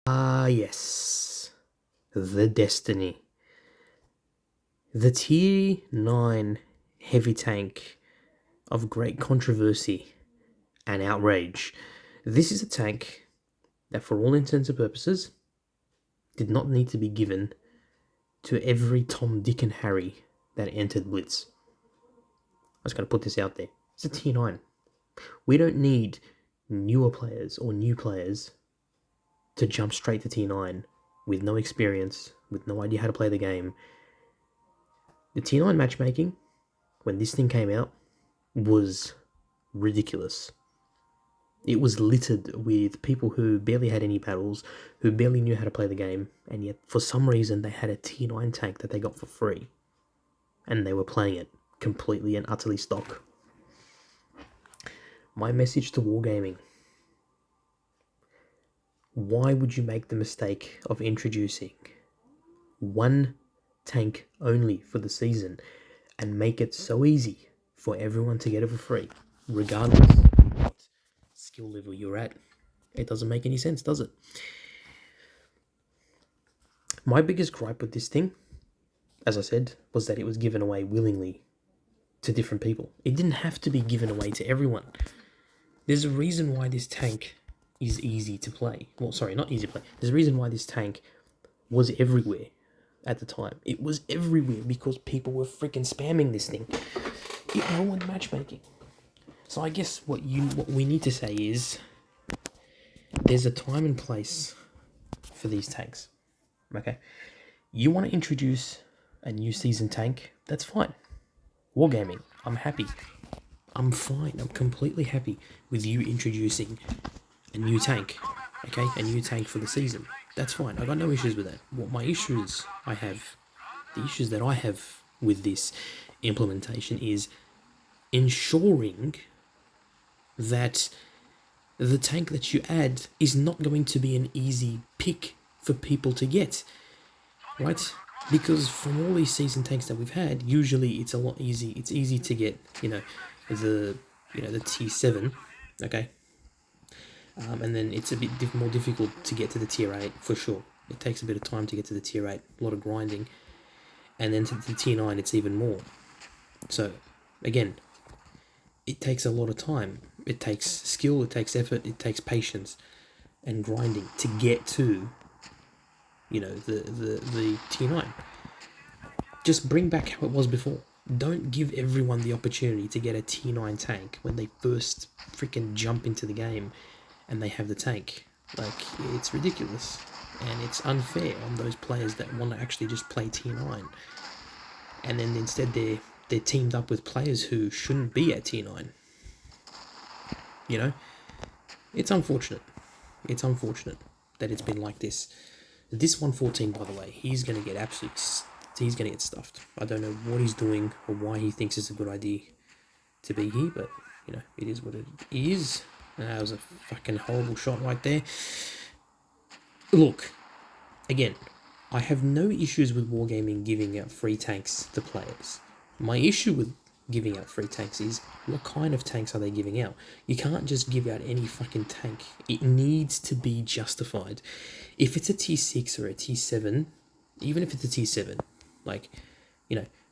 Ah, yes. The Destiny. The Tier 9 heavy tank of great controversy and outrage. This is a tank that, for all intents and purposes, did not need to be given to every Tom, Dick, and Harry that entered Blitz. I was going to put this out there. It's a Tier 9. We don't need newer players or new players to jump straight to Tier 9 with no experience, with no idea how to play the game. The Tier 9 matchmaking, when this thing came out, was ridiculous. It was littered with people who barely had any battles, who barely knew how to play the game, and yet for some reason they had a Tier 9 tank that they got for free. And they were playing it completely and utterly stock. My message to Wargaming: why would you make the mistake of introducing one tank only for the season and make it so easy for everyone to get it for free, regardless of what skill level you're at? It doesn't make any sense, does it? My biggest gripe with this thing, as I said, was that it was given away willingly to different people. It didn't have to be given away to everyone. There's a reason why this tank is easy to play. Well, sorry, not easy to play. There's a reason why this tank was everywhere at the time. It was everywhere because people were freaking spamming this thing. It ruined matchmaking. So I guess what we need to say is there's a time and place for these tanks. Okay? You want to introduce a new season tank? That's fine. Wargaming, I'm happy. I'm fine. I'm completely happy with you introducing a new tank. Okay? A new tank for the season. That's fine. I got no issues with that. What my issues the issues that I have with this implementation is ensuring that the tank that you add is not going to be an easy pick for people to get, right? Because from all these season tanks that we've had, usually it's a lot easy. It's easy to get, the Tier 7, okay? And then it's a bit more difficult to get to the Tier 8, for sure. It takes a bit of time to get to the Tier 8, a lot of grinding. And then to the Tier 9, it's even more. So, again, it takes a lot of time. It takes skill, it takes effort, it takes patience and grinding to get to, the Tier 9. Just bring back how it was before. Don't give everyone the opportunity to get a Tier 9 tank when they first freaking jump into the game and they have the tank. Like, it's ridiculous. And it's unfair on those players that want to actually just play Tier 9. And then instead they're teamed up with players who shouldn't be at Tier 9. It's unfortunate. It's unfortunate that it's been like this. This 114, by the way, he's going to get stuffed. I don't know what he's doing or why he thinks it's a good idea to be here, but, it is what it is. That was a fucking horrible shot right there. Look, again, I have no issues with Wargaming giving out free tanks to players. My issue with giving out free tanks is, what kind of tanks are they giving out? You can't just give out any fucking tank. It needs to be justified. If it's a Tier 6 or a Tier 7, even if it's a Tier 7,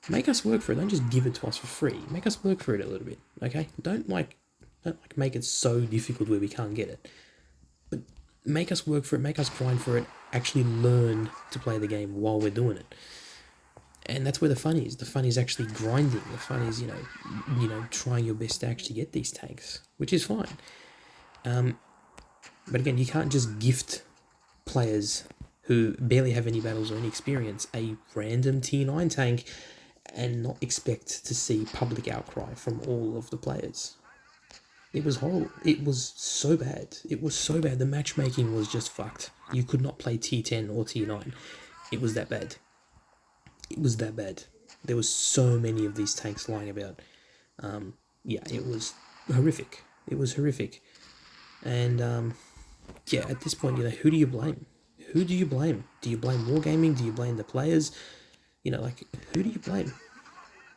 make us work for it. Don't just give it to us for free. Make us work for it a little bit, okay? Don't make it so difficult where we can't get it. But make us work for it, make us grind for it, actually learn to play the game while we're doing it. And that's where the fun is. The fun is actually grinding. The fun is, trying your best to actually get these tanks, which is fine. But again, you can't just gift players who barely have any battles or any experience a random Tier 9 tank and not expect to see public outcry from all of the players. It was horrible. It was so bad. It was so bad. The matchmaking was just fucked. You could not play Tier 10 or Tier 9. It was that bad. It was that bad. There was so many of these tanks lying about. It was horrific. It was horrific. And, at this point, who do you blame? Who do you blame? Do you blame Wargaming? Do you blame the players? Who do you blame?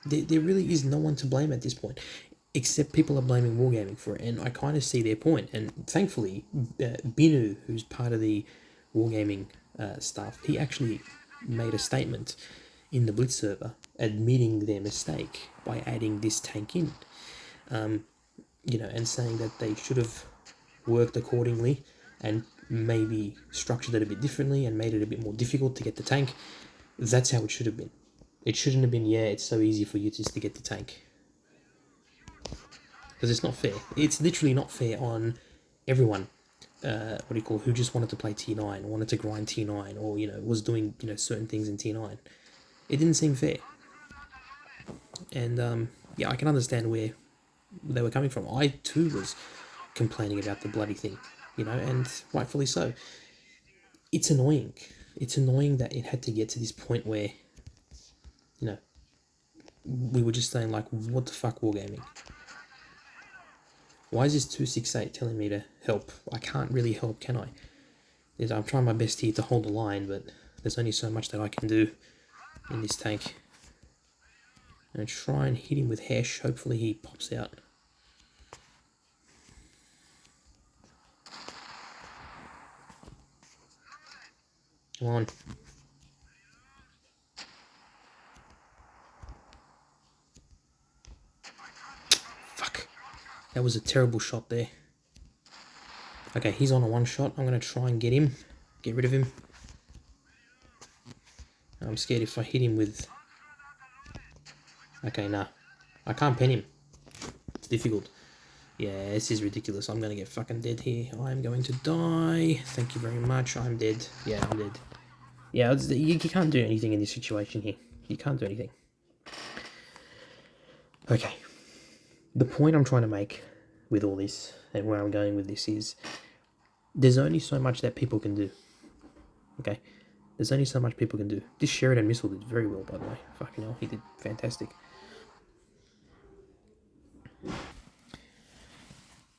There really is no one to blame at this point, except people are blaming Wargaming for it, and I kind of see their point. And thankfully, Binu, who's part of the Wargaming stuff, he actually made a statement in the Blitz server admitting their mistake by adding this tank in, you know, and saying that they should have worked accordingly and maybe structured it a bit differently and made it a bit more difficult to get the tank. That's how it should have been. It shouldn't have been, yeah, it's so easy for you just to get the tank. Because it's not fair. It's literally not fair on everyone, who just wanted to play Tier 9, wanted to grind Tier 9, or, you know, was doing, you know, certain things in Tier 9. It didn't seem fair. And, yeah, I can understand where they were coming from. I, too, was complaining about the bloody thing, you know, and rightfully so. It's annoying. It's annoying that it had to get to this point where, you know, we were just saying, like, what the fuck, Wargaming? Why is this 268 telling me to help? I can't really help, can I? I'm trying my best here to hold the line, but there's only so much that I can do in this tank. And try and hit him with hash. Hopefully he pops out. Come on. Fuck. That was a terrible shot there. Okay, he's on a one shot. I'm going to try and get him. Get rid of him. I'm scared if I hit him with... Okay, nah. I can't pen him. It's difficult. Yeah, this is ridiculous. I'm going to get fucking dead here. I'm going to die. Thank you very much. I'm dead. Yeah, I'm dead. Yeah, you can't do anything in this situation here. You can't do anything. Okay. The point I'm trying to make with all this, and where I'm going with this is, there's only so much that people can do. Okay? There's only so much people can do. This Sheridan missile did very well, by the way. Fucking hell, he did fantastic. The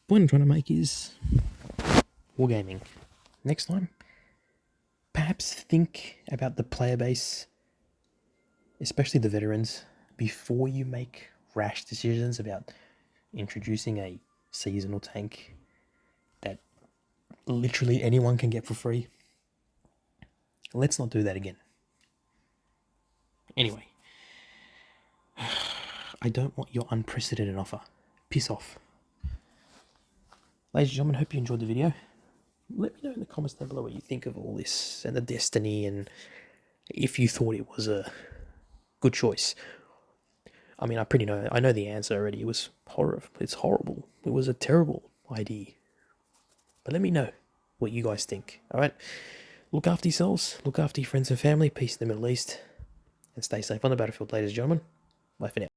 point I'm trying to make is Wargaming. Next time, perhaps think about the player base, especially the veterans, before you make rash decisions about introducing a seasonal tank that literally anyone can get for free. Let's not do that again. Anyway, I don't want your unprecedented offer. Piss off. Ladies and gentlemen, hope you enjoyed the video. Let me know in the comments down below what you think of all this and the Destiny, and if you thought it was a good choice. I mean, I know the answer already. It was horrible. It's horrible. It was a terrible idea. But let me know what you guys think. All right? Look after yourselves. Look after your friends and family. Peace in the Middle East. And stay safe on the battlefield, ladies and gentlemen. Bye for now.